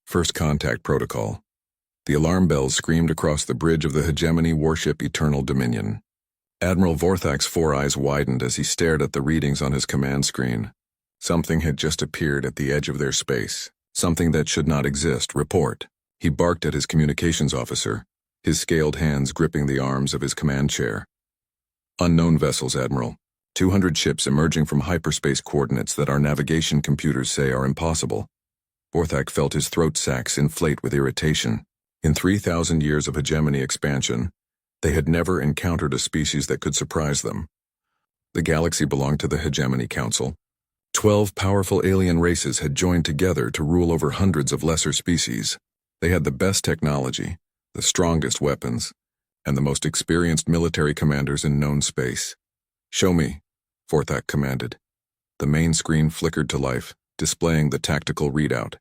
First Contact Protocol. The alarm bells screamed across the bridge of the hegemony warship Eternal Dominion. Admiral Vorthak's four eyes widened as he stared at the readings on his command screen. Something had just appeared at the edge of their space. Something that should not exist. Report. He barked at his communications officer, his scaled hands gripping the arms of his command chair. Unknown vessels, Admiral. 200 ships emerging from hyperspace coordinates that our navigation computers say are impossible. Vorthak felt his throat sacs inflate with irritation. In 3,000 years of hegemony expansion, they had never encountered a species that could surprise them. The galaxy belonged to the Hegemony Council. 12 powerful alien races had joined together to rule over hundreds of lesser species. They had the best technology, the strongest weapons, and the most experienced military commanders in known space. "Show me," Vorthak commanded. The main screen flickered to life, displaying the tactical readout.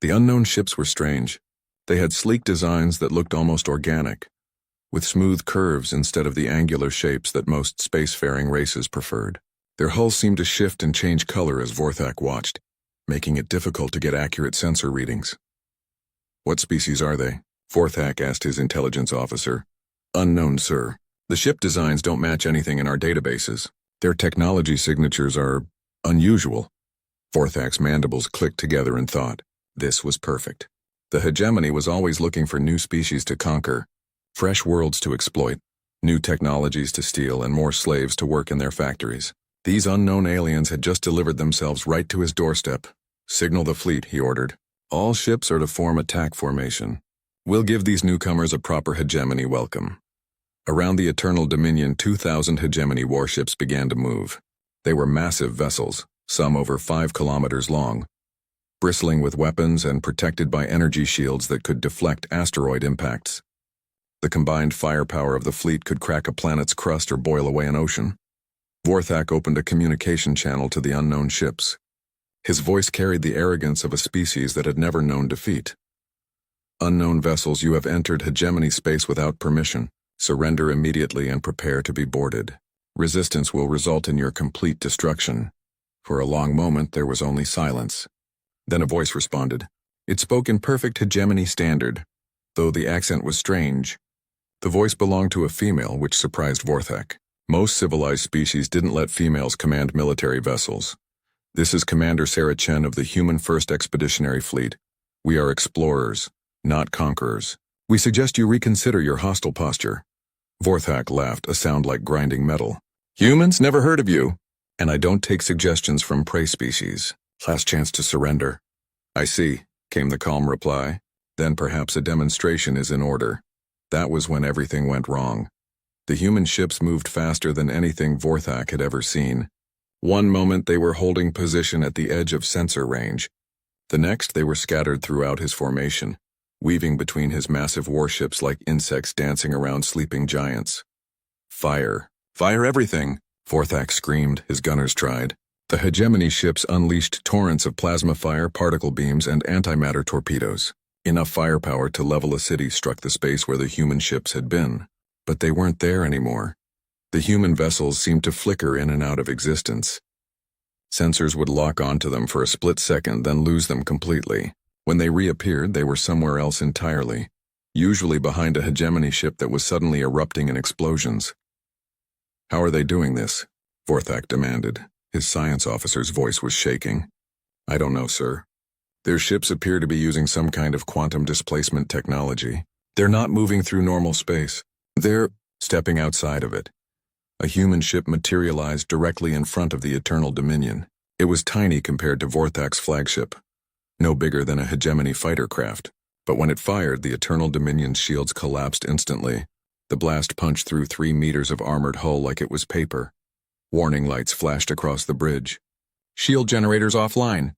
The unknown ships were strange. They had sleek designs that looked almost organic, with smooth curves instead of the angular shapes that most spacefaring races preferred. Their hulls seemed to shift and change color as Vorthak watched, making it difficult to get accurate sensor readings. "What species are they?" Vorthak asked his intelligence officer. "Unknown, sir. The ship designs don't match anything in our databases. Their technology signatures are unusual." Vorthak's mandibles clicked together in thought. This was perfect. The hegemony was always looking for new species to conquer, fresh worlds to exploit, new technologies to steal, and more slaves to work in their factories. These unknown aliens had just delivered themselves right to his doorstep. "Signal the fleet," he ordered. "All ships are to form attack formation. We'll give these newcomers a proper hegemony welcome." Around the Eternal Dominion, 2,000 hegemony warships began to move. They were massive vessels, some over 5 kilometers long, bristling with weapons and protected by energy shields that could deflect asteroid impacts. The combined firepower of the fleet could crack a planet's crust or boil away an ocean. Vorthak opened a communication channel to the unknown ships. His voice carried the arrogance of a species that had never known defeat. "Unknown vessels, you have entered hegemony space without permission. Surrender immediately and prepare to be boarded. Resistance will result in your complete destruction." For a long moment there was only silence. Then a voice responded. It spoke in perfect hegemony standard, though the accent was strange. The voice belonged to a female, which surprised Vorthak. Most civilized species didn't let females command military vessels. "This is Commander Sarah Chen of the Human First Expeditionary Fleet. We are explorers, not conquerors. We suggest you reconsider your hostile posture." Vorthak laughed, a sound like grinding metal. "Humans? Never heard of you. And I don't take suggestions from prey species. Last chance to surrender." "I see," came the calm reply. "Then perhaps a demonstration is in order." That was when everything went wrong. The human ships moved faster than anything Vorthak had ever seen. One moment they were holding position at the edge of sensor range. The next they were scattered throughout his formation, weaving between his massive warships like insects dancing around sleeping giants. "Fire! Fire everything!" Vorthak screamed. His gunners tried. The hegemony ships unleashed torrents of plasma fire, particle beams, and antimatter torpedoes. Enough firepower to level a city struck the space where the human ships had been. But they weren't there anymore. The human vessels seemed to flicker in and out of existence. Sensors would lock onto them for a split second, then lose them completely. When they reappeared, they were somewhere else entirely, usually behind a hegemony ship that was suddenly erupting in explosions. "How are they doing this?" Vorthak demanded. His science officer's voice was shaking. "I don't know, sir. Their ships appear to be using some kind of quantum displacement technology. They're not moving through normal space. They're stepping outside of it." A human ship materialized directly in front of the Eternal Dominion. It was tiny compared to Vorthak's flagship, no bigger than a hegemony fighter craft. But when it fired, the Eternal Dominion's shields collapsed instantly. The blast punched through 3 meters of armored hull like it was paper. Warning lights flashed across the bridge. "Shield generators offline.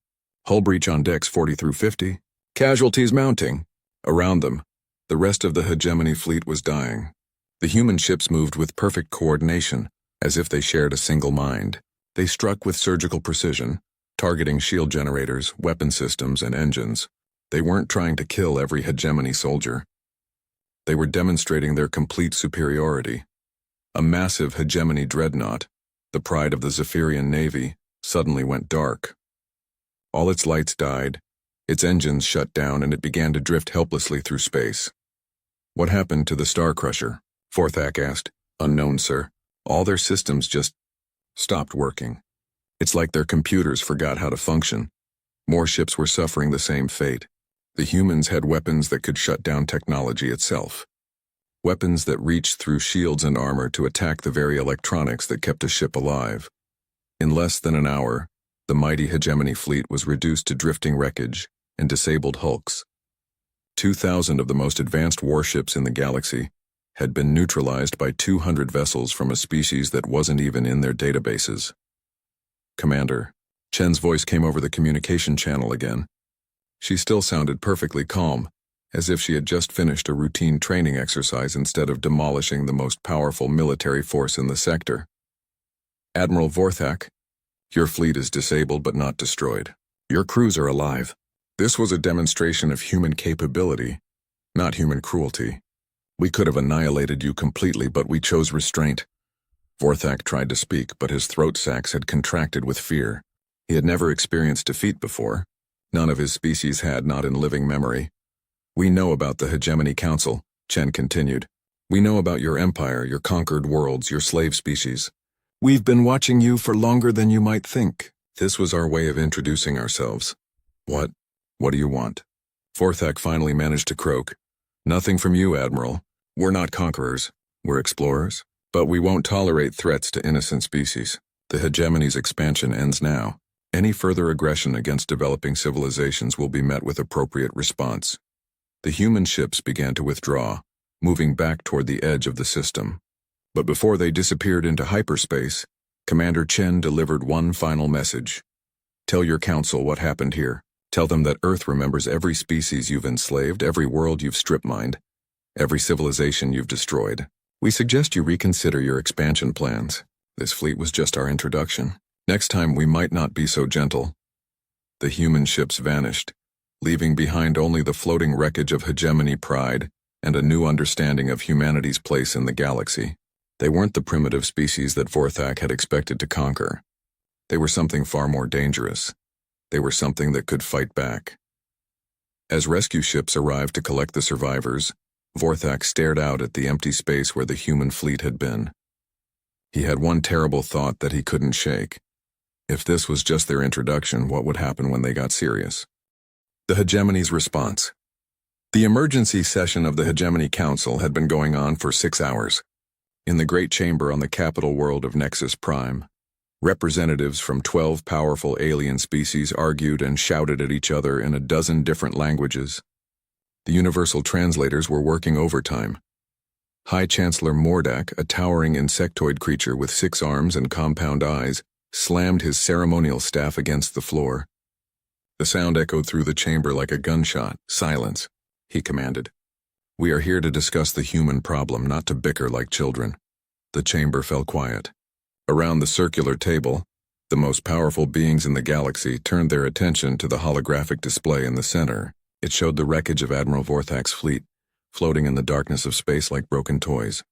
Hull breach on decks 40 through 50. Casualties mounting." Around them, the rest of the hegemony fleet was dying. The human ships moved with perfect coordination, as if they shared a single mind. They struck with surgical precision, targeting shield generators, weapon systems, and engines. They weren't trying to kill every hegemony soldier. They were demonstrating their complete superiority. A massive hegemony dreadnought, the pride of the Zephyrian Navy, suddenly went dark. All its lights died, Its engines shut down and it began to drift helplessly through space. "What happened to the Star Crusher?" Vorthak asked. "Unknown, sir. All their systems just stopped working. It's like their computers forgot how to function." More ships were suffering the same fate. The humans had weapons that could shut down technology itself. Weapons that reached through shields and armor to attack the very electronics that kept a ship alive. In less than an hour, the mighty hegemony fleet was reduced to drifting wreckage and disabled hulks. 2,000 of the most advanced warships in the galaxy had been neutralized by 200 vessels from a species that wasn't even in their databases. "Commander," Chen's voice came over the communication channel again. She still sounded perfectly calm, as if she had just finished a routine training exercise instead of demolishing the most powerful military force in the sector. "Admiral Vorthak, your fleet is disabled but not destroyed. Your crews are alive. This was a demonstration of human capability, not human cruelty. We could have annihilated you completely, but we chose restraint." Vorthak tried to speak, but his throat sacs had contracted with fear. He had never experienced defeat before. None of his species had, not in living memory. "We know about the Hegemony Council," Chen continued. "We know about your empire, your conquered worlds, your slave species. We've been watching you for longer than you might think." This was our way of introducing ourselves. What do you want?" Vorthak finally managed to croak. "Nothing from you, Admiral. We're not conquerors. We're explorers. But we won't tolerate threats to innocent species. The hegemony's expansion ends now. Any further aggression against developing civilizations will be met with appropriate response." The human ships began to withdraw, moving back toward the edge of the system. But before they disappeared into hyperspace, Commander Chen delivered one final message. "Tell your council what happened here. Tell them that Earth remembers every species you've enslaved, every world you've strip-mined, every civilization you've destroyed. We suggest you reconsider your expansion plans. This fleet was just our introduction. Next time we might not be so gentle." The human ships vanished, leaving behind only the floating wreckage of hegemony pride and a new understanding of humanity's place in the galaxy. They weren't the primitive species that Vorthak had expected to conquer. They were something far more dangerous. They were something that could fight back. As rescue ships arrived to collect the survivors, Vorthak stared out at the empty space where the human fleet had been. He had one terrible thought that he couldn't shake. If this was just their introduction, what would happen when they got serious? The hegemony's response. The emergency session of the Hegemony Council had been going on for 6 hours. In the great chamber on the capital world of Nexus Prime, representatives from 12 powerful alien species argued and shouted at each other in a dozen different languages. The universal translators were working overtime. High Chancellor Mordak, a towering insectoid creature with 6 arms and compound eyes, slammed his ceremonial staff against the floor. The sound echoed through the chamber like a gunshot. "Silence," he commanded. "We are here to discuss the human problem, not to bicker like children." The chamber fell quiet. Around the circular table, the most powerful beings in the galaxy turned their attention to the holographic display in the center. It showed the wreckage of Admiral Vorthak's fleet, floating in the darkness of space like broken toys.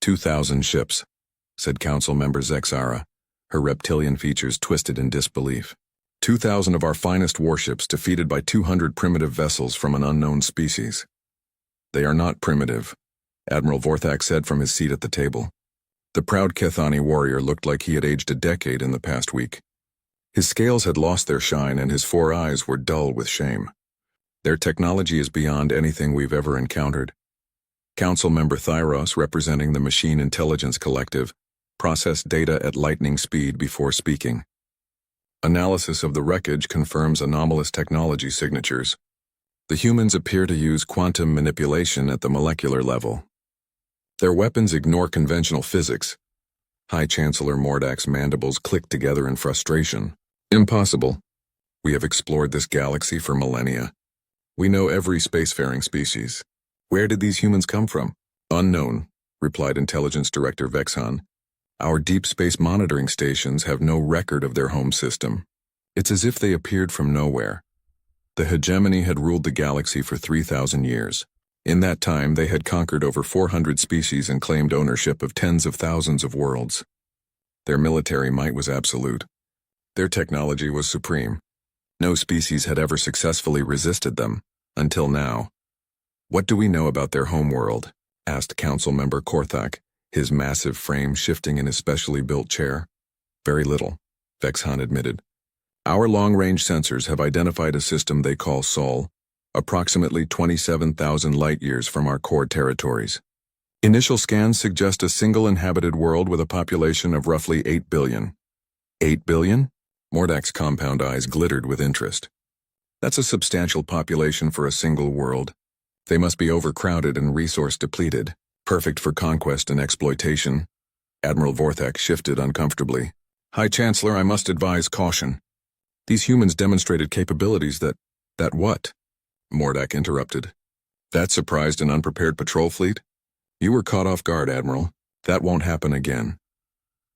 2,000 ships, said Council Member Zexara, her reptilian features twisted in disbelief. 2,000 of our finest warships defeated by 200 primitive vessels from an unknown species. "They are not primitive," Admiral Vorthak said from his seat at the table. The proud Kethani warrior looked like he had aged a decade in the past week. His scales had lost their shine and his 4 eyes were dull with shame. "Their technology is beyond anything we've ever encountered." Council Member Thyros, representing the Machine Intelligence Collective, processed data at lightning speed before speaking. "Analysis of the wreckage confirms anomalous technology signatures. The humans appear to use quantum manipulation at the molecular level. Their weapons ignore conventional physics." High Chancellor Mordak's mandibles clicked together in frustration. "Impossible. We have explored this galaxy for millennia. We know every spacefaring species. Where did these humans come from?" "Unknown," replied Intelligence Director Vexhan. "Our deep space monitoring stations have no record of their home system. It's as if they appeared from nowhere." The hegemony had ruled the galaxy for 3,000 years. In that time, they had conquered over 400 species and claimed ownership of tens of thousands of worlds. Their military might was absolute. Their technology was supreme. No species had ever successfully resisted them, until now. "What do we know about their homeworld?" asked Council Member Korthak, his massive frame shifting in his specially built chair. "Very little," Vexhan admitted. "Our long-range sensors have identified a system they call Sol, approximately 27,000 light-years from our core territories. Initial scans suggest a single inhabited world with a population of roughly 8 billion. 8 billion? Mordak's compound eyes glittered with interest. That's a substantial population for a single world. They must be overcrowded and resource-depleted, perfect for conquest and exploitation." Admiral Vorthak shifted uncomfortably. "High Chancellor, I must advise caution. These humans demonstrated capabilities that what?" Mordak interrupted. "That surprised and unprepared patrol fleet? You were caught off guard, Admiral. That won't happen again."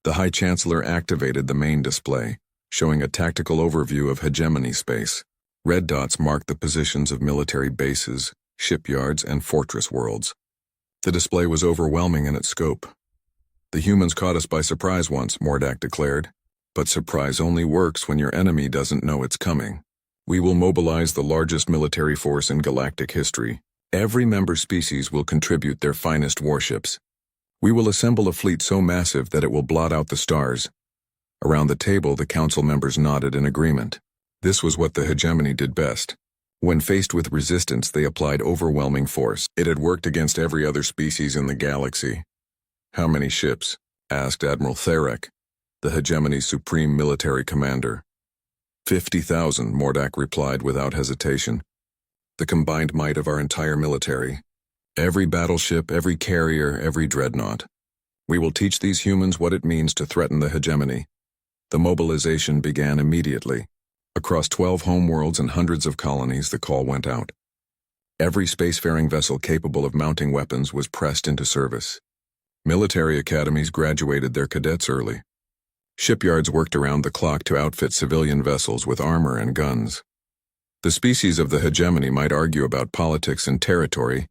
The High Chancellor activated the main display, showing a tactical overview of hegemony space. Red dots marked the positions of military bases, shipyards, and fortress worlds. The display was overwhelming in its scope. "The humans caught us by surprise once," Mordak declared. "But surprise only works when your enemy doesn't know it's coming. We will mobilize the largest military force in galactic history. Every member species will contribute their finest warships. We will assemble a fleet so massive that it will blot out the stars." Around the table, the council members nodded in agreement. This was what the hegemony did best. When faced with resistance, they applied overwhelming force. It had worked against every other species in the galaxy. "How many ships?" asked Admiral Therek, the hegemony's supreme military commander. 50,000, Mordak replied without hesitation. "The combined might of our entire military. Every battleship, every carrier, every dreadnought. We will teach these humans what it means to threaten the hegemony." The mobilization began immediately. Across 12 homeworlds and hundreds of colonies, the call went out. Every spacefaring vessel capable of mounting weapons was pressed into service. Military academies graduated their cadets early. Shipyards worked around the clock to outfit civilian vessels with armor and guns. The species of the hegemony might argue about politics and territory,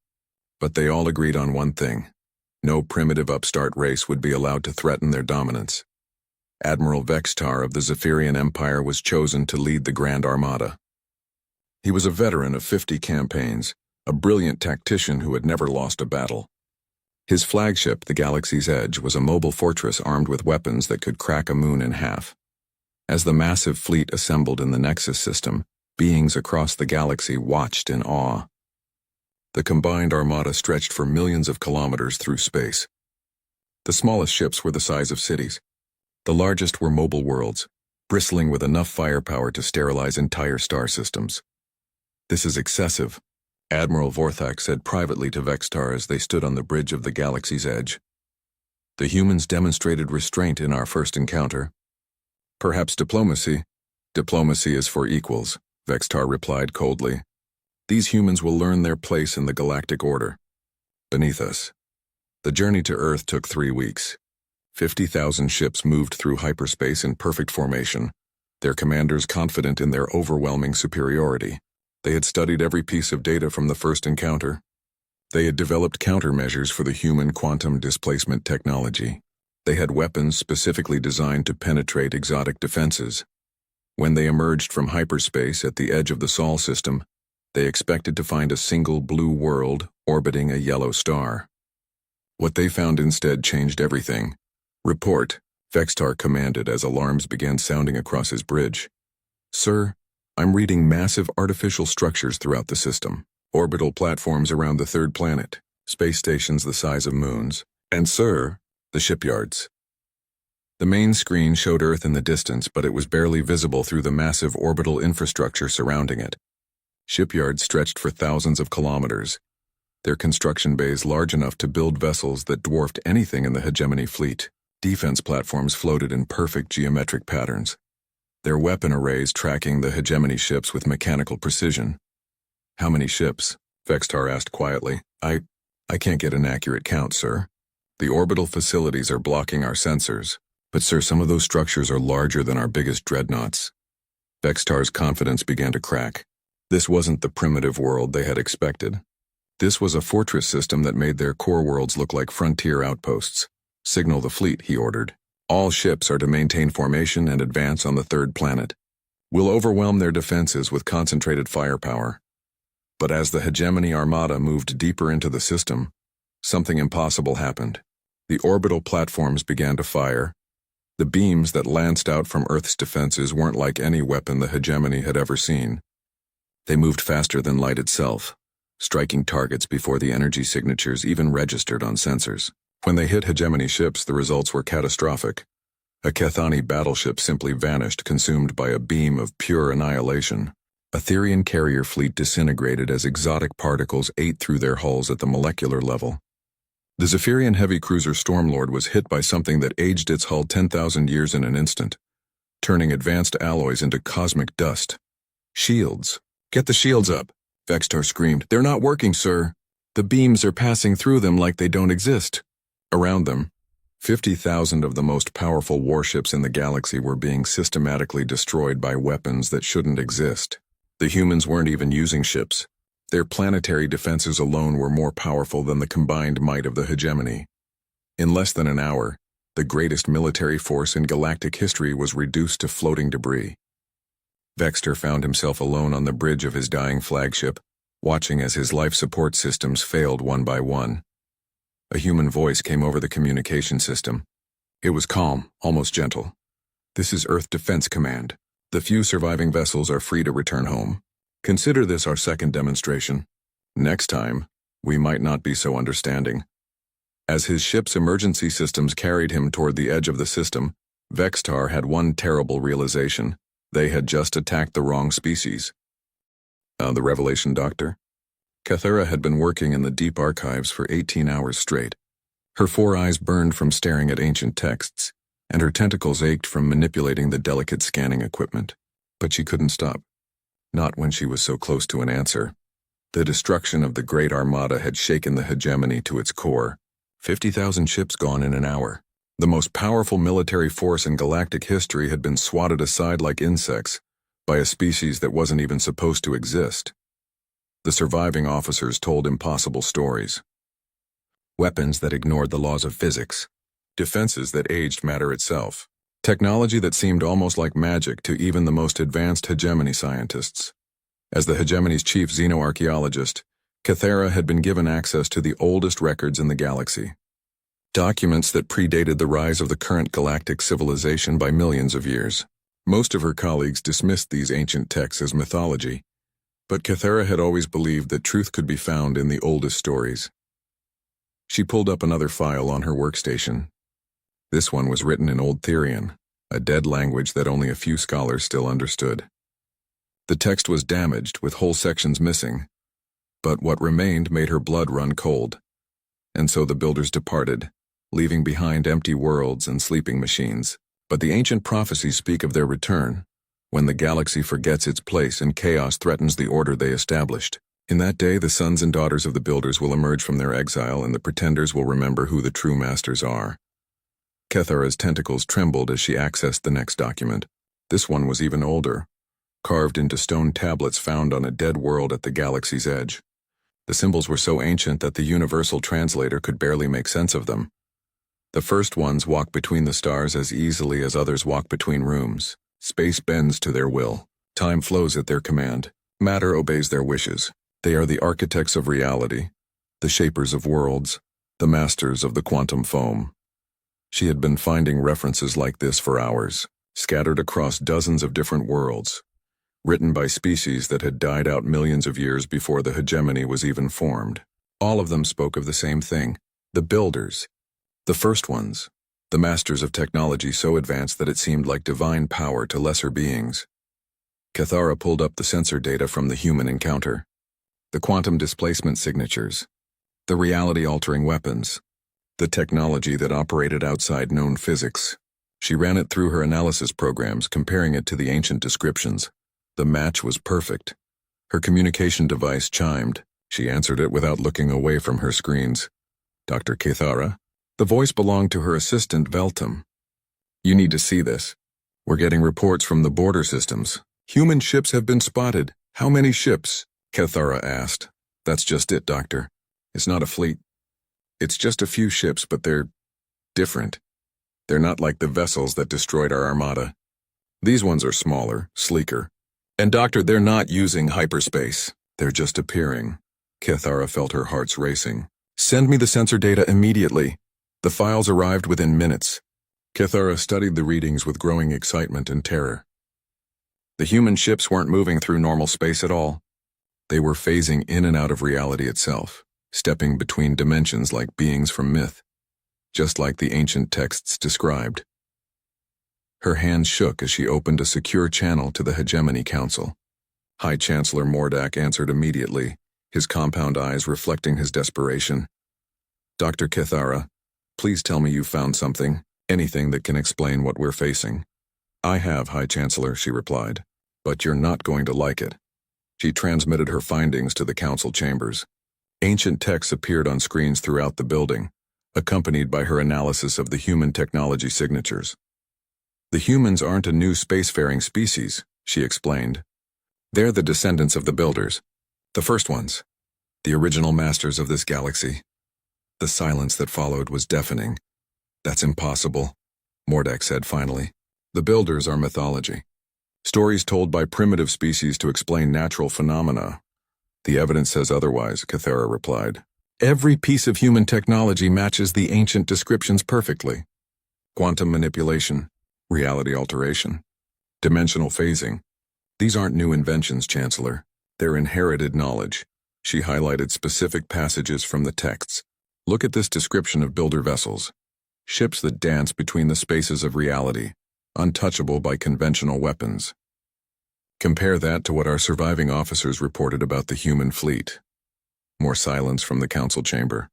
but they all agreed on one thing: no primitive upstart race would be allowed to threaten their dominance. Admiral Vextar of the Zephyrian Empire was chosen to lead the Grand Armada. He was a veteran of 50 campaigns, a brilliant tactician who had never lost a battle. His flagship, the Galaxy's Edge, was a mobile fortress armed with weapons that could crack a moon in half. As the massive fleet assembled in the Nexus system, beings across the galaxy watched in awe. The combined armada stretched for millions of kilometers through space. The smallest ships were the size of cities. The largest were mobile worlds, bristling with enough firepower to sterilize entire star systems. "This is excessive," Admiral Vorthak said privately to Vextar as they stood on the bridge of the Galaxy's Edge. "The humans demonstrated restraint in our first encounter." "Perhaps diplomacy." "Diplomacy is for equals," Vextar replied coldly. "These humans will learn their place in the galactic order. Beneath us." The journey to Earth took 3 weeks. 50,000 ships moved through hyperspace in perfect formation, their commanders confident in their overwhelming superiority. They had studied every piece of data from the first encounter. They had developed countermeasures for the human quantum displacement technology. They had weapons specifically designed to penetrate exotic defenses. When they emerged from hyperspace at the edge of the Sol system, they expected to find a single blue world orbiting a yellow star. What they found instead changed everything. "Report," Vextar commanded as alarms began sounding across his bridge. "Sir, I'm reading massive artificial structures throughout the system. Orbital platforms around the third planet, space stations the size of moons, and sir, the shipyards." The main screen showed Earth in the distance, but it was barely visible through the massive orbital infrastructure surrounding it. Shipyards stretched for thousands of kilometers, their construction bays large enough to build vessels that dwarfed anything in the hegemony fleet. Defense platforms floated in perfect geometric patterns, their weapon arrays tracking the hegemony ships with mechanical precision. "How many ships?" Vextar asked quietly. I can't get an accurate count, sir. The orbital facilities are blocking our sensors. But sir, some of those structures are larger than our biggest dreadnoughts." Vextar's confidence began to crack. This wasn't the primitive world they had expected. This was a fortress system that made their core worlds look like frontier outposts. "Signal the fleet," he ordered. "All ships are to maintain formation and advance on the third planet." We'll overwhelm their defenses with concentrated firepower. But as the hegemony Armada moved deeper into the system, something impossible happened. The orbital platforms began to fire. The beams that lanced out from Earth's defenses weren't like any weapon the hegemony had ever seen. They moved faster than light itself, striking targets before the energy signatures even registered on sensors. When they hit hegemony ships, the results were catastrophic. A Kethani battleship simply vanished, consumed by a beam of pure annihilation. A Therian carrier fleet disintegrated as exotic particles ate through their hulls at the molecular level. The Zephyrian heavy cruiser Stormlord was hit by something that aged its hull 10,000 years in an instant, turning advanced alloys into cosmic dust. Shields. Get the shields up, Vextar screamed. They're not working, sir. The beams are passing through them like they don't exist. Around them, 50,000 of the most powerful warships in the galaxy were being systematically destroyed by weapons that shouldn't exist. The humans weren't even using ships. Their planetary defenses alone were more powerful than the combined might of the hegemony. In less than an hour, the greatest military force in galactic history was reduced to floating debris. Vextar found himself alone on the bridge of his dying flagship, watching as his life support systems failed one by one. A human voice came over the communication system. It was calm, almost gentle. "This is Earth Defense Command. The few surviving vessels are free to return home. Consider this our second demonstration. Next time, we might not be so understanding." As his ship's emergency systems carried him toward the edge of the system, Vextar had one terrible realization. They had just attacked the wrong species. The revelation, Doctor? Cathera had been working in the deep archives for 18 hours straight. Her 4 eyes burned from staring at ancient texts, and her tentacles ached from manipulating the delicate scanning equipment. But she couldn't stop. Not when she was so close to an answer. The destruction of the Great Armada had shaken the hegemony to its core. 50,000 ships gone in an hour. The most powerful military force in galactic history had been swatted aside like insects by a species that wasn't even supposed to exist. The surviving officers told impossible stories. Weapons that ignored the laws of physics. Defenses that aged matter itself. Technology that seemed almost like magic to even the most advanced hegemony scientists. As the hegemony's chief xenoarchaeologist, Cathera had been given access to the oldest records in the galaxy. Documents that predated the rise of the current galactic civilization by millions of years. Most of her colleagues dismissed these ancient texts as mythology, but Cathera had always believed that truth could be found in the oldest stories. She pulled up another file on her workstation. This one was written in Old Therian, a dead language that only a few scholars still understood. The text was damaged, with whole sections missing, but what remained made her blood run cold. And so the builders departed, leaving behind empty worlds and sleeping machines. But the ancient prophecies speak of their return, when the galaxy forgets its place and chaos threatens the order they established. In that day, the sons and daughters of the builders will emerge from their exile, and the pretenders will remember who the true masters are. Kethera's tentacles trembled as she accessed the next document. This one was even older, carved into stone tablets found on a dead world at the galaxy's edge. The symbols were so ancient that the universal translator could barely make sense of them. The first ones walk between the stars as easily as others walk between rooms. Space bends to their will. Time flows at their command. Matter obeys their wishes. They are the architects of reality, the shapers of worlds, the masters of the quantum foam. She had been finding references like this for hours, scattered across dozens of different worlds, written by species that had died out millions of years before the hegemony was even formed. All of them spoke of the same thing: the builders. The first ones, the masters of technology so advanced that it seemed like divine power to lesser beings. Cathara pulled up the sensor data from the human encounter. The quantum displacement signatures, the reality-altering weapons, the technology that operated outside known physics. She ran it through her analysis programs, comparing it to the ancient descriptions. The match was perfect. Her communication device chimed. She answered it without looking away from her screens. "Dr. Cathara?" The voice belonged to her assistant, Veltum. "You need to see this. We're getting reports from the border systems. Human ships have been spotted." "How many ships?" Cathara asked. "That's just it, Doctor. It's not a fleet. It's just a few ships, but they're different. They're not like the vessels that destroyed our Armada. These ones are smaller, sleeker. And Doctor, they're not using hyperspace. They're just appearing. Kithara felt her hearts racing. Send me the sensor data immediately. The files arrived within minutes. Kithara studied the readings with growing excitement and terror. The human ships weren't moving through normal space at all. They were phasing in and out of reality itself, stepping between dimensions like beings from myth, just like the ancient texts described. Her hands shook as she opened a secure channel to the Hegemony Council. High Chancellor Mordak answered immediately, his compound eyes reflecting his desperation. Dr. Kithara, please tell me you found something, anything that can explain what we're facing. I have, High Chancellor, she replied, but you're not going to like it. She transmitted her findings to the council chambers. Ancient texts appeared on screens throughout the building, accompanied by her analysis of the human technology signatures. The humans aren't a new spacefaring species, she explained. They're the descendants of the builders, the first ones, the original masters of this galaxy. The silence that followed was deafening. That's impossible, Mordak said finally. The builders are mythology. Stories told by primitive species to explain natural phenomena. The evidence says otherwise, Kithara replied. Every piece of human technology matches the ancient descriptions perfectly. Quantum manipulation, reality alteration, dimensional phasing. These aren't new inventions, Chancellor. They're inherited knowledge. She highlighted specific passages from the texts. Look at this description of builder vessels. Ships that dance between the spaces of reality, untouchable by conventional weapons. Compare that to what our surviving officers reported about the human fleet. More silence from the council chamber.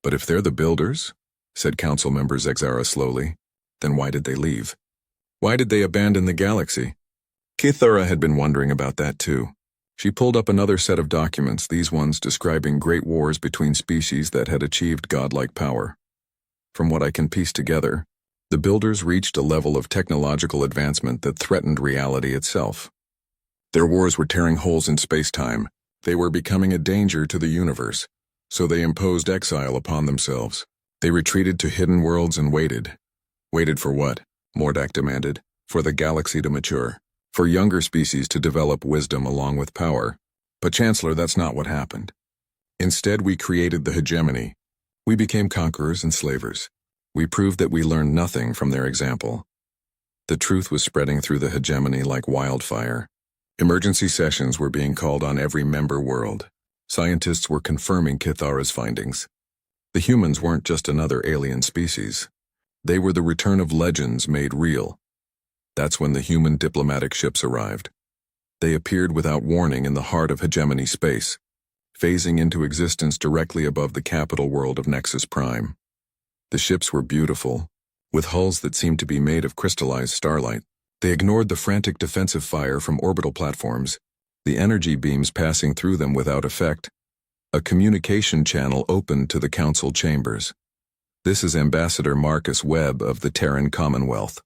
But if they're the builders, said council member Zexara slowly, then why did they leave? Why did they abandon the galaxy? Kithara had been wondering about that too. She pulled up another set of documents, these ones describing great wars between species that had achieved godlike power. From what I can piece together, the builders reached a level of technological advancement that threatened reality itself. Their wars were tearing holes in space-time. They were becoming a danger to the universe, so they imposed exile upon themselves. They retreated to hidden worlds and waited. Waited for what? Mordak demanded. For the galaxy to mature. For younger species to develop wisdom along with power. But Chancellor, that's not what happened. Instead, we created the hegemony. We became conquerors and slavers. We proved that we learned nothing from their example. The truth was spreading through the hegemony like wildfire. Emergency sessions were being called on every member world. Scientists were confirming Kithara's findings. The humans weren't just another alien species. They were the return of legends made real. That's when the human diplomatic ships arrived. They appeared without warning in the heart of hegemony space, phasing into existence directly above the capital world of Nexus Prime. The ships were beautiful, with hulls that seemed to be made of crystallized starlight. They ignored the frantic defensive fire from orbital platforms, the energy beams passing through them without effect. A communication channel opened to the council chambers. This is Ambassador Marcus Webb of the Terran Commonwealth,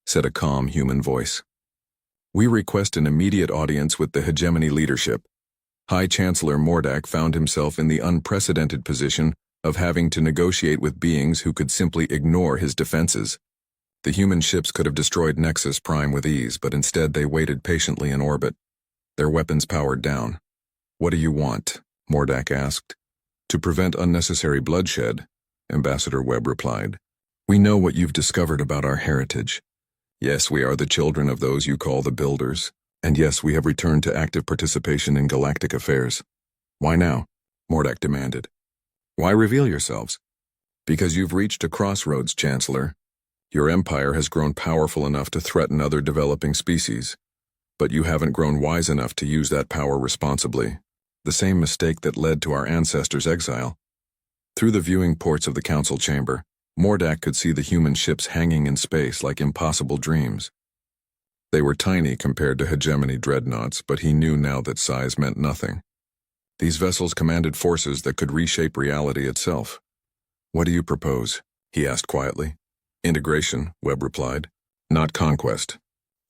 said a calm human voice. We request an immediate audience with the hegemony leadership. High Chancellor Mordak found himself in the unprecedented position of having to negotiate with beings who could simply ignore his defenses. The human ships could have destroyed Nexus Prime with ease, but instead they waited patiently in orbit, their weapons powered down. What do you want? Mordak asked. To prevent unnecessary bloodshed, Ambassador Webb replied. We know what you've discovered about our heritage. Yes, we are the children of those you call the builders, and yes, we have returned to active participation in galactic affairs. Why now? Mordak demanded. Why reveal yourselves? Because you've reached a crossroads, Chancellor. Your empire has grown powerful enough to threaten other developing species, but you haven't grown wise enough to use that power responsibly. The same mistake that led to our ancestors' exile. Through the viewing ports of the council chamber, Mordak could see the human ships hanging in space like impossible dreams. They were tiny compared to hegemony dreadnoughts, but he knew now that size meant nothing. These vessels commanded forces that could reshape reality itself. What do you propose? He asked quietly. Integration, Webb replied. Not conquest.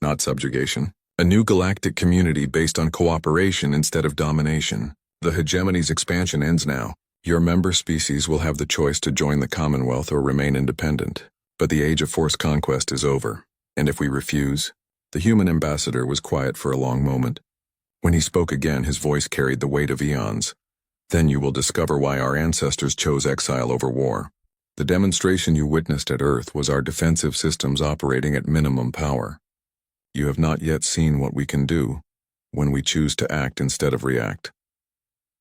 Not subjugation. A new galactic community based on cooperation instead of domination. The hegemony's expansion ends now. Your member species will have the choice to join the Commonwealth or remain independent. But the age of forced conquest is over. And if we refuse? The human ambassador was quiet for a long moment. When he spoke again, his voice carried the weight of eons. Then you will discover why our ancestors chose exile over war. The demonstration you witnessed at Earth was our defensive systems operating at minimum power. You have not yet seen what we can do when we choose to act instead of react.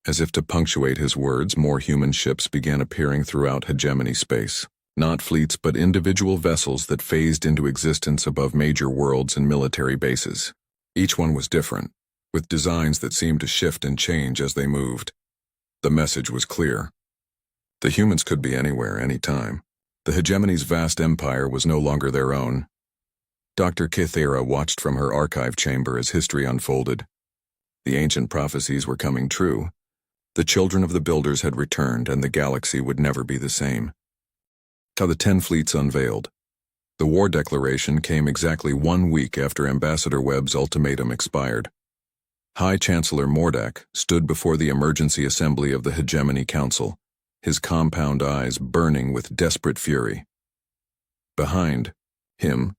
As if to punctuate his words, more human ships began appearing throughout hegemony space. Not fleets, but individual vessels that phased into existence above major worlds and military bases. Each one was different, with designs that seemed to shift and change as they moved. The message was clear. The humans could be anywhere, anytime. The hegemony's vast empire was no longer their own. Dr. Kythera watched from her archive chamber as history unfolded. The ancient prophecies were coming true. The children of the builders had returned, and the galaxy would never be the same. How the 10 fleets unveiled. The war declaration came exactly 1 week after Ambassador Webb's ultimatum expired. High Chancellor Mordak stood before the emergency assembly of the Hegemony Council, his compound eyes burning with desperate fury. Behind him,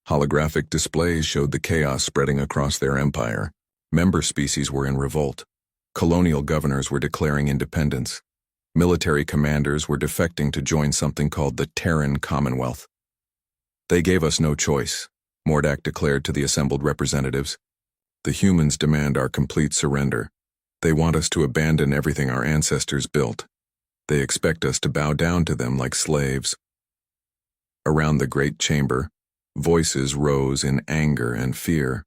holographic displays showed the chaos spreading across their empire. Member species were in revolt. Colonial governors were declaring independence. Military commanders were defecting to join something called the Terran Commonwealth. They gave us no choice, Mordak declared to the assembled representatives. The humans demand our complete surrender. They want us to abandon everything our ancestors built. They expect us to bow down to them like slaves. Around the great chamber, voices rose in anger and fear.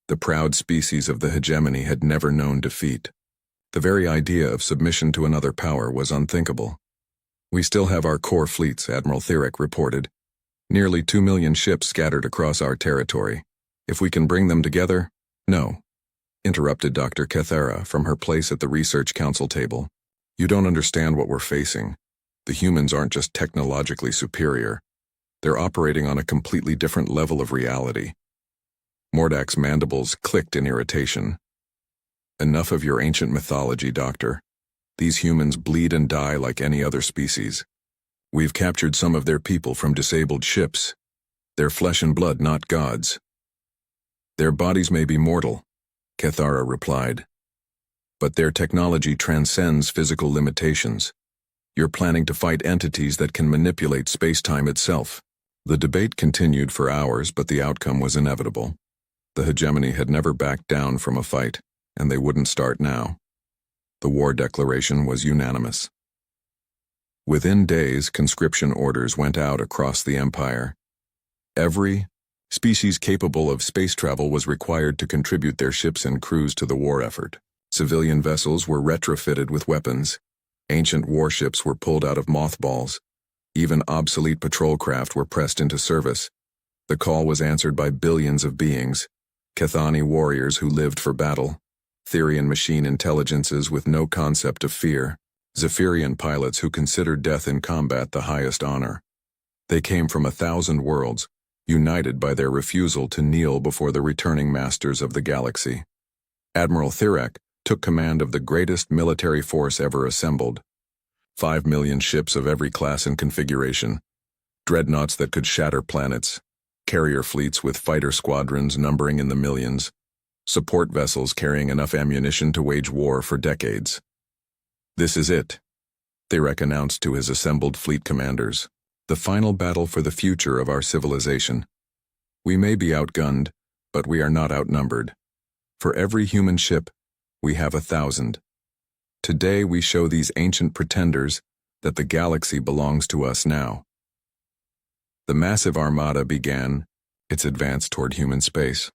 The proud species of the hegemony had never known defeat. The very idea of submission to another power was unthinkable. We still have our core fleets, Admiral Thirek reported. Nearly 2 million ships scattered across our territory. If we can bring them together? No, interrupted Dr. Kythera from her place at the Research Council table. You don't understand what we're facing. The humans aren't just technologically superior. They're operating on a completely different level of reality. Mordak's mandibles clicked in irritation. Enough of your ancient mythology, Doctor. These humans bleed and die like any other species. We've captured some of their people from disabled ships. They're flesh and blood, not gods. Their bodies may be mortal, Kythera replied. But their technology transcends physical limitations. You're planning to fight entities that can manipulate space-time itself. The debate continued for hours, but the outcome was inevitable. The hegemony had never backed down from a fight, and they wouldn't start now. The war declaration was unanimous. Within days, conscription orders went out across the empire. Every species capable of space travel was required to contribute their ships and crews to the war effort. Civilian vessels were retrofitted with weapons. Ancient warships were pulled out of mothballs. Even obsolete patrol craft were pressed into service. The call was answered by billions of beings, Kethani warriors who lived for battle, Therian machine intelligences with no concept of fear, Zephyrian pilots who considered death in combat the highest honor. They came from 1,000 worlds, united by their refusal to kneel before the returning masters of the galaxy. Admiral Thirek took command of the greatest military force ever assembled. 5 million ships of every class and configuration, dreadnoughts that could shatter planets, carrier fleets with fighter squadrons numbering in the millions, support vessels carrying enough ammunition to wage war for decades. This is it, Thirek announced to his assembled fleet commanders. The final battle for the future of our civilization. We may be outgunned, but we are not outnumbered. For every human ship, we have 1,000. Today we show these ancient pretenders that the galaxy belongs to us now. The massive Armada began its advance toward human space,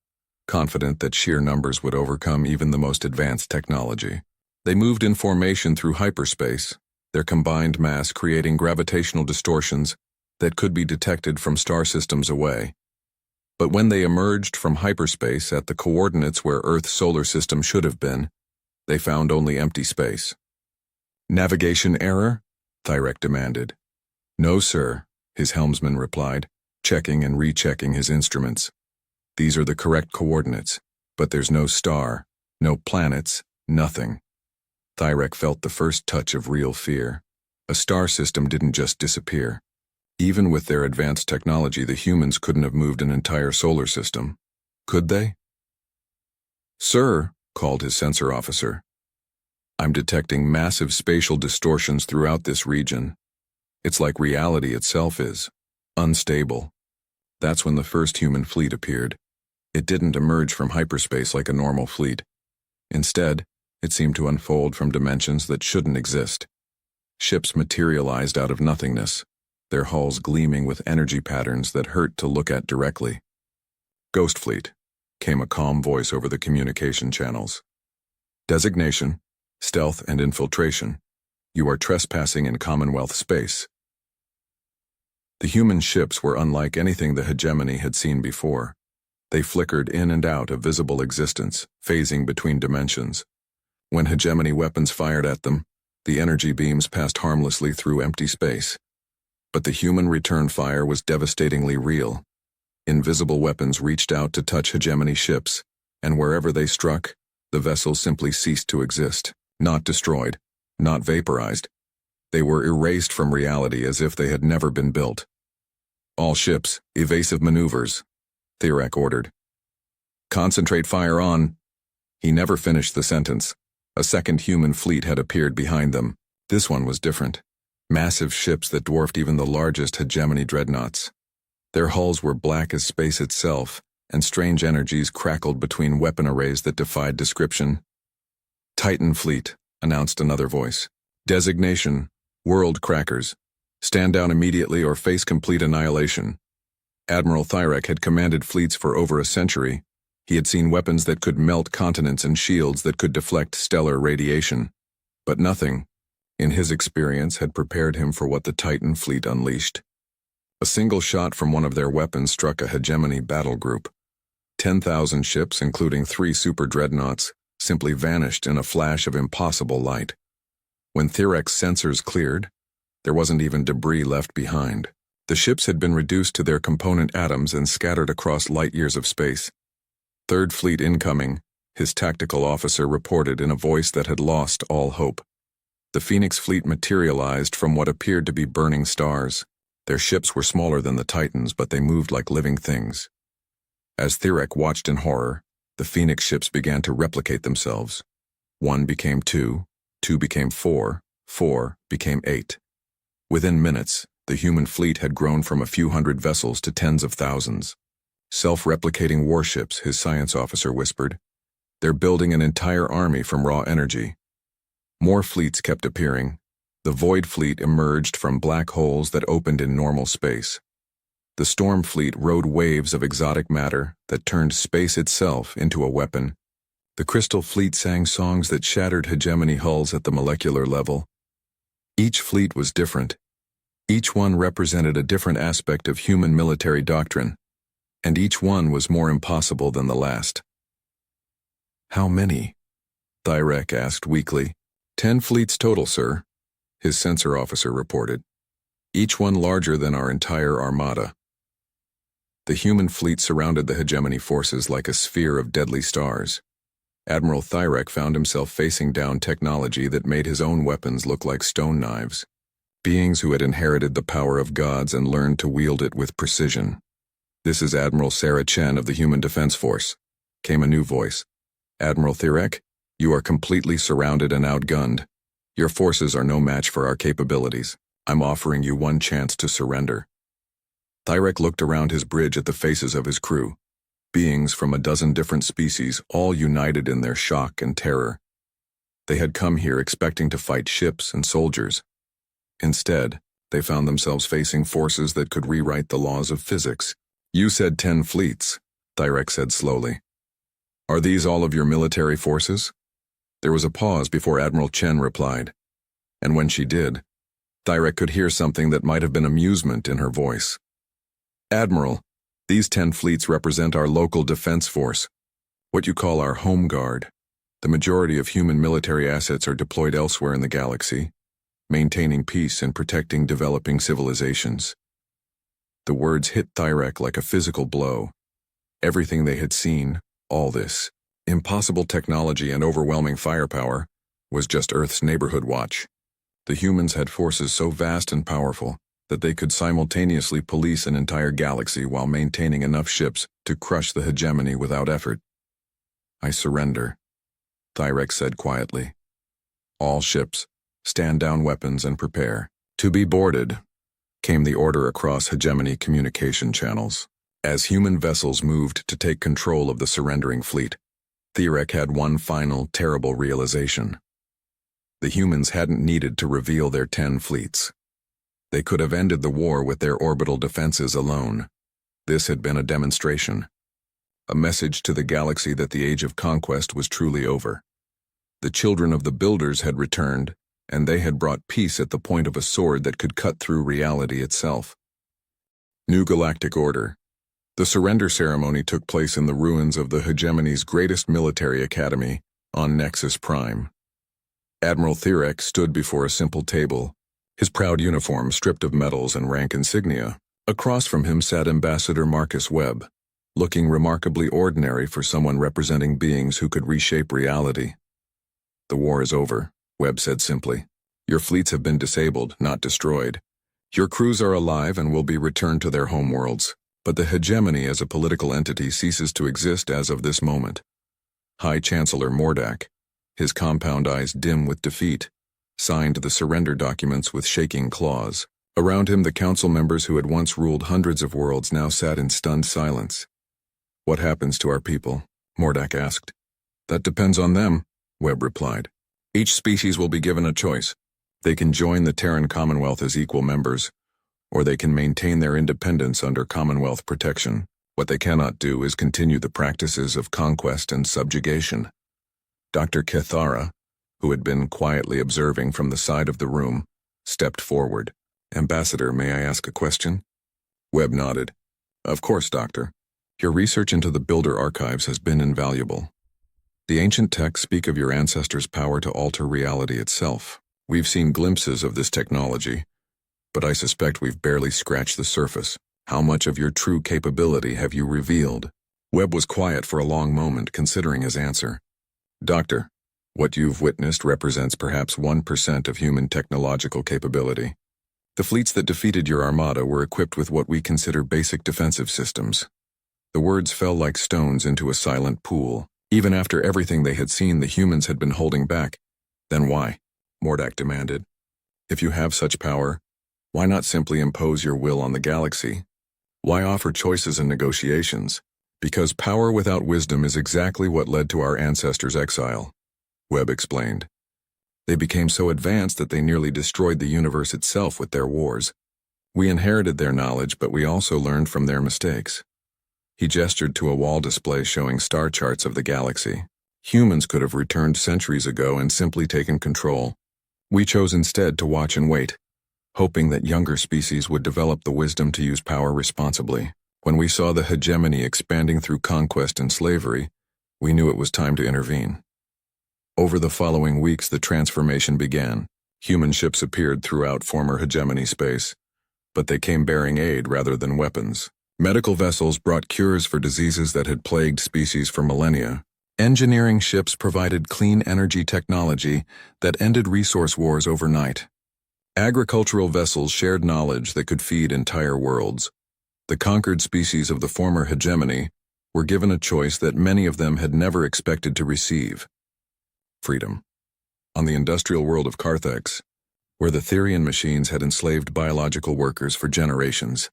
confident that sheer numbers would overcome even the most advanced technology. They moved in formation through hyperspace, their combined mass creating gravitational distortions that could be detected from star systems away. But when they emerged from hyperspace at the coordinates where Earth's solar system should have been, they found only empty space. Navigation error? Thirek demanded. No, sir, his helmsman replied, checking and rechecking his instruments. These are the correct coordinates, but there's no star, no planets, nothing. Thirek felt the first touch of real fear. A star system didn't just disappear. Even with their advanced technology, the humans couldn't have moved an entire solar system. Could they? "Sir," called his sensor officer, "I'm detecting massive spatial distortions throughout this region. It's like reality itself is unstable." That's when the first human fleet appeared. It didn't emerge from hyperspace like a normal fleet. Instead, it seemed to unfold from dimensions that shouldn't exist. Ships materialized out of nothingness, their hulls gleaming with energy patterns that hurt to look at directly. "Ghost Fleet," came a calm voice over the communication channels. "Designation, stealth and infiltration. You are trespassing in Commonwealth space." The human ships were unlike anything the hegemony had seen before. They flickered in and out of visible existence, phasing between dimensions. When hegemony weapons fired at them, the energy beams passed harmlessly through empty space. But the human return fire was devastatingly real. Invisible weapons reached out to touch hegemony ships, and wherever they struck, the vessels simply ceased to exist. Not destroyed, not vaporized. They were erased from reality as if they had never been built. "All ships, evasive maneuvers," Thirek ordered. "Concentrate fire on—" He never finished the sentence. A second human fleet had appeared behind them. This one was different. Massive ships that dwarfed even the largest hegemony dreadnoughts. Their hulls were black as space itself, and strange energies crackled between weapon arrays that defied description. "Titan Fleet," announced another voice. "Designation, World Crackers. Stand down immediately or face complete annihilation." Admiral Thyrek had commanded fleets for over a century. He had seen weapons that could melt continents and shields that could deflect stellar radiation. But nothing, in his experience, had prepared him for what the Titan Fleet unleashed. A single shot from one of their weapons struck a hegemony battle group. 10,000 ships, including 3 super dreadnoughts, simply vanished in a flash of impossible light. When Thirek's sensors cleared, there wasn't even debris left behind. The ships had been reduced to their component atoms and scattered across light years of space. "Third Fleet incoming," his tactical officer reported in a voice that had lost all hope. The Phoenix Fleet materialized from what appeared to be burning stars. Their ships were smaller than the Titans, but they moved like living things. As Thirek watched in horror, the Phoenix ships began to replicate themselves. 1 became 2, 2 became 4, 4 became 8. Within minutes, the human fleet had grown from a few hundred vessels to tens of thousands. "Self-replicating warships," his science officer whispered. "They're building an entire army from raw energy." More fleets kept appearing. The Void Fleet emerged from black holes that opened in normal space. The Storm Fleet rode waves of exotic matter that turned space itself into a weapon. The Crystal Fleet sang songs that shattered hegemony hulls at the molecular level. Each fleet was different. Each one represented a different aspect of human military doctrine, and each one was more impossible than the last. "How many?" Thyrek asked weakly. 10 fleets total, sir," his sensor officer reported. "Each one larger than our entire armada." The human fleet surrounded the hegemony forces like a sphere of deadly stars. Admiral Thyrek found himself facing down technology that made his own weapons look like stone knives. Beings who had inherited the power of gods and learned to wield it with precision. "This is Admiral Sarah Chen of the Human Defense Force," came a new voice. "Admiral Thyrek, you are completely surrounded and outgunned. Your forces are no match for our capabilities. I'm offering you one chance to surrender." Thyrek looked around his bridge at the faces of his crew. Beings from a dozen different species, all united in their shock and terror. They had come here expecting to fight ships and soldiers. Instead, they found themselves facing forces that could rewrite the laws of physics. "You said 10 fleets," Thyrek said slowly. "Are these all of your military forces?" There was a pause before Admiral Chen replied, and when she did, Thyrek could hear something that might have been amusement in her voice. "Admiral, these 10 fleets represent our local defense force, what you call our home guard. The majority of human military assets are deployed elsewhere in the galaxy, maintaining peace and protecting developing civilizations." The words hit Thyrek like a physical blow. Everything they had seen, all this, impossible technology and overwhelming firepower, was just Earth's neighborhood watch. The humans had forces so vast and powerful that they could simultaneously police an entire galaxy while maintaining enough ships to crush the hegemony without effort. "I surrender," Thyrex said quietly. "All ships, stand down weapons and prepare to be boarded," came the order across hegemony communication channels. As human vessels moved to take control of the surrendering fleet, Thyrex had one final, terrible realization. The humans hadn't needed to reveal their 10 fleets. They could have ended the war with their orbital defenses alone. This had been a demonstration, a message to the galaxy that the age of conquest was truly over. The children of the builders had returned, and they had brought peace at the point of a sword that could cut through reality itself. New Galactic Order. The surrender ceremony took place in the ruins of the hegemony's greatest military academy, on Nexus Prime. Admiral Thyrex stood before a simple table, his proud uniform stripped of medals and rank insignia. Across from him sat Ambassador Marcus Webb, looking remarkably ordinary for someone representing beings who could reshape reality. "The war is over," Webb said simply. "Your fleets have been disabled, not destroyed. Your crews are alive and will be returned to their homeworlds, but the hegemony as a political entity ceases to exist as of this moment." High Chancellor Mordak, his compound eyes dim with defeat, signed the surrender documents with shaking claws. Around him, the council members who had once ruled hundreds of worlds now sat in stunned silence. "What happens to our people?" Mordak asked. "That depends on them," Webb replied. "Each species will be given a choice. They can join the Terran Commonwealth as equal members, or they can maintain their independence under Commonwealth protection. What they cannot do is continue the practices of conquest and subjugation." Dr. Kethara, who had been quietly observing from the side of the room, stepped forward. "Ambassador, may I ask a question?" Webb nodded. "Of course, Doctor. Your research into the Builder archives has been invaluable. The ancient texts speak of your ancestors' power to alter reality itself. We've seen glimpses of this technology, but I suspect we've barely scratched the surface. How much of your true capability have you revealed?" Webb was quiet for a long moment, considering his answer. "Doctor, what you've witnessed represents perhaps 1% of human technological capability. The fleets that defeated your Armada were equipped with what we consider basic defensive systems." The words fell like stones into a silent pool. Even after everything they had seen, the humans had been holding back. "Then why?" Mordak demanded. "If you have such power, why not simply impose your will on the galaxy? Why offer choices and negotiations? Because power without wisdom is exactly what led to our ancestors' exile," Webb explained. "They became so advanced that they nearly destroyed the universe itself with their wars. We inherited their knowledge, but we also learned from their mistakes." He gestured to a wall display showing star charts of the galaxy. "Humans could have returned centuries ago and simply taken control. We chose instead to watch and wait, hoping that younger species would develop the wisdom to use power responsibly. When we saw the hegemony expanding through conquest and slavery, we knew it was time to intervene." Over the following weeks, the transformation began. Human ships appeared throughout former hegemony space, but they came bearing aid rather than weapons. Medical vessels brought cures for diseases that had plagued species for millennia. Engineering ships provided clean energy technology that ended resource wars overnight. Agricultural vessels shared knowledge that could feed entire worlds. The conquered species of the former hegemony were given a choice that many of them had never expected to receive: freedom. On the industrial world of Carthax, where the Therian machines had enslaved biological workers for generations,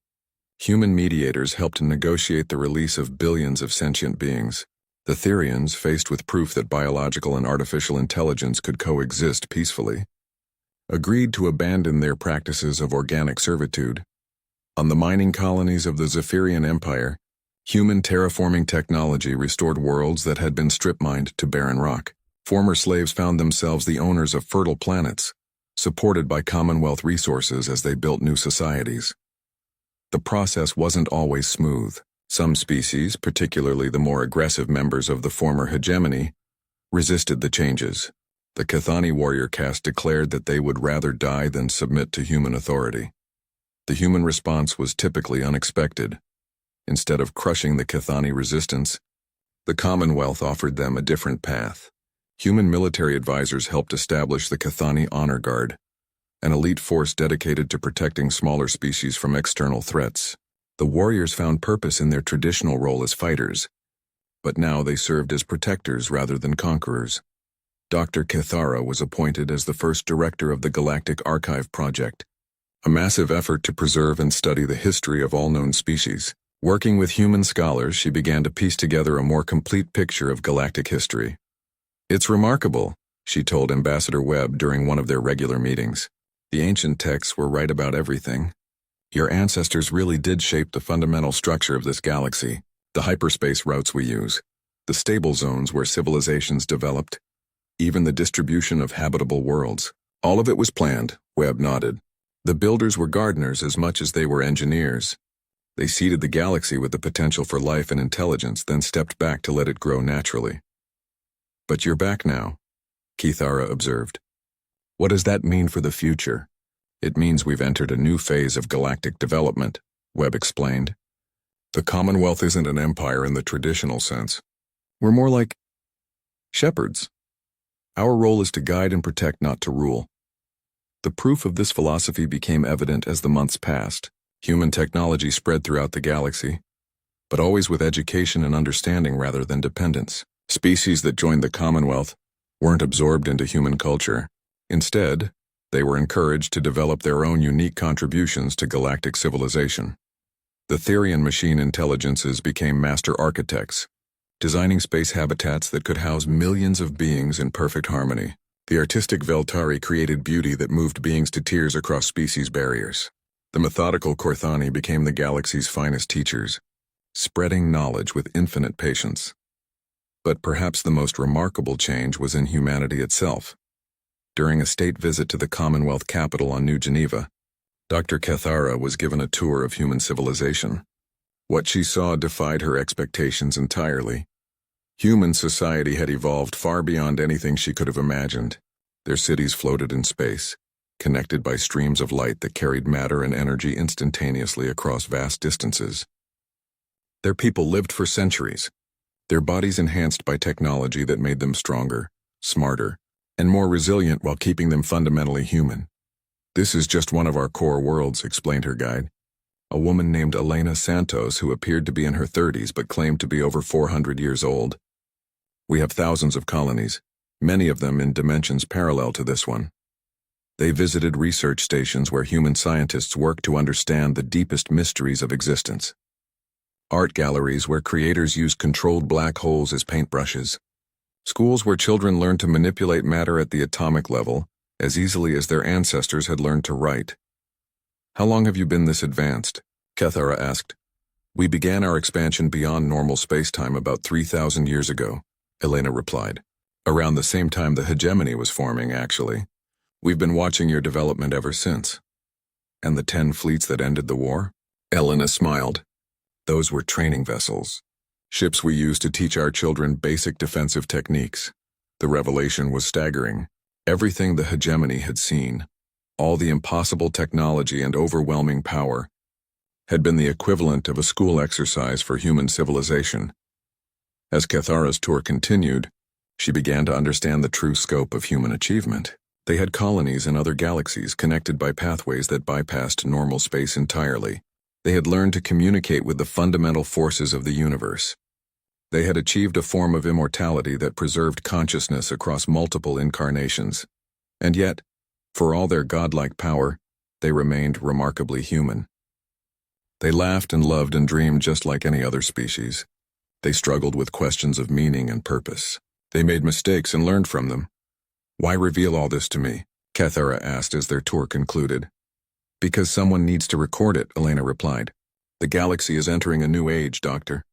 human mediators helped negotiate the release of billions of sentient beings. The Therians, faced with proof that biological and artificial intelligence could coexist peacefully, agreed to abandon their practices of organic servitude. On the mining colonies of the Zephyrian Empire, human terraforming technology restored worlds that had been strip-mined to barren rock. Former slaves found themselves the owners of fertile planets, supported by Commonwealth resources as they built new societies. The process wasn't always smooth. Some species, particularly the more aggressive members of the former hegemony, resisted the changes. The Cathani warrior caste declared that they would rather die than submit to human authority. The human response was typically unexpected. Instead of crushing the Cathani resistance, the Commonwealth offered them a different path. Human military advisors helped establish the Cathani Honor Guard, an elite force dedicated to protecting smaller species from external threats. The warriors found purpose in their traditional role as fighters, but now they served as protectors rather than conquerors. Dr. Cathara was appointed as the first director of the Galactic Archive Project, a massive effort to preserve and study the history of all known species. Working with human scholars, she began to piece together a more complete picture of galactic history. "It's remarkable," she told Ambassador Webb during one of their regular meetings. "The ancient texts were right about everything. Your ancestors really did shape the fundamental structure of this galaxy, the hyperspace routes we use, the stable zones where civilizations developed, even the distribution of habitable worlds. All of it was planned," Webb nodded. "The builders were gardeners as much as they were engineers. They seeded the galaxy with the potential for life and intelligence, then stepped back to let it grow naturally." "But you're back now," Cathara observed. "What does that mean for the future?" "It means we've entered a new phase of galactic development," Webb explained. "The Commonwealth isn't an empire in the traditional sense. We're more like shepherds. Our role is to guide and protect, not to rule." The proof of this philosophy became evident as the months passed. Human technology spread throughout the galaxy, but always with education and understanding rather than dependence. Species that joined the Commonwealth weren't absorbed into human culture. Instead, they were encouraged to develop their own unique contributions to galactic civilization. The Therian machine intelligences became master architects, designing space habitats that could house millions of beings in perfect harmony. The artistic Veltari created beauty that moved beings to tears across species barriers. The methodical Korthani became the galaxy's finest teachers, spreading knowledge with infinite patience. But perhaps the most remarkable change was in humanity itself. During a state visit to the Commonwealth capital on New Geneva, Dr. Cathara was given a tour of human civilization. What she saw defied her expectations entirely. Human society had evolved far beyond anything she could have imagined. Their cities floated in space, connected by streams of light that carried matter and energy instantaneously across vast distances. Their people lived for centuries, their bodies enhanced by technology that made them stronger, smarter, and more resilient while keeping them fundamentally human. "This is just one of our core worlds," explained her guide, a woman named Elena Santos who appeared to be in her 30s but claimed to be over 400 years old. "We have thousands of colonies, many of them in dimensions parallel to this one." They visited research stations where human scientists worked to understand the deepest mysteries of existence. Art galleries where creators used controlled black holes as paintbrushes. Schools where children learned to manipulate matter at the atomic level as easily as their ancestors had learned to write. "How long have you been this advanced?" Cathara asked. "We began our expansion beyond normal space-time about 3,000 years ago," Elena replied. "Around the same time the hegemony was forming, actually. We've been watching your development ever since." "And the 10 fleets that ended the war?" Elena smiled. "Those were training vessels. Ships we used to teach our children basic defensive techniques." The revelation was staggering. Everything the hegemony had seen, all the impossible technology and overwhelming power, had been the equivalent of a school exercise for human civilization. As Cathara's tour continued, she began to understand the true scope of human achievement. They had colonies in other galaxies connected by pathways that bypassed normal space entirely. They had learned to communicate with the fundamental forces of the universe. They had achieved a form of immortality that preserved consciousness across multiple incarnations. And yet, for all their godlike power, they remained remarkably human. They laughed and loved and dreamed just like any other species. They struggled with questions of meaning and purpose. They made mistakes and learned from them. "Why reveal all this to me?" Cathara asked as their tour concluded. "Because someone needs to record it," Elena replied. "The galaxy is entering a new age, Doctor.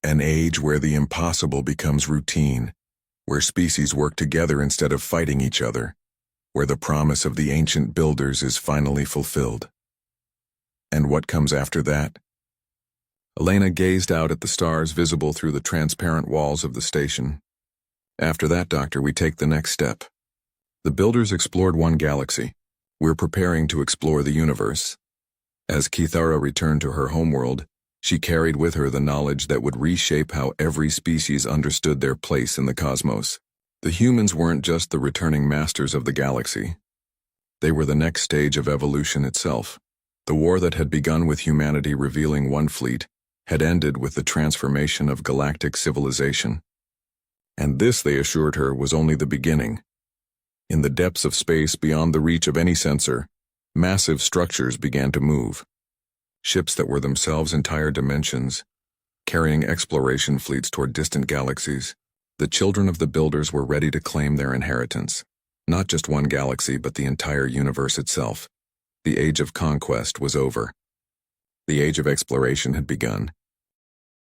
An age where the impossible becomes routine, where species work together instead of fighting each other, where the promise of the ancient builders is finally fulfilled." "And what comes after that?" Elena gazed out at the stars visible through the transparent walls of the station. "After that, Doctor, we take the next step. The builders explored one galaxy. We're preparing to explore the universe." As Cathara returned to her homeworld, she carried with her the knowledge that would reshape how every species understood their place in the cosmos. The humans weren't just the returning masters of the galaxy. They were the next stage of evolution itself. The war that had begun with humanity revealing one fleet had ended with the transformation of galactic civilization. And this, they assured her, was only the beginning. In the depths of space beyond the reach of any sensor, massive structures began to move. Ships that were themselves entire dimensions, carrying exploration fleets toward distant galaxies. The children of the builders were ready to claim their inheritance. Not just one galaxy, but the entire universe itself. The age of conquest was over. The age of exploration had begun,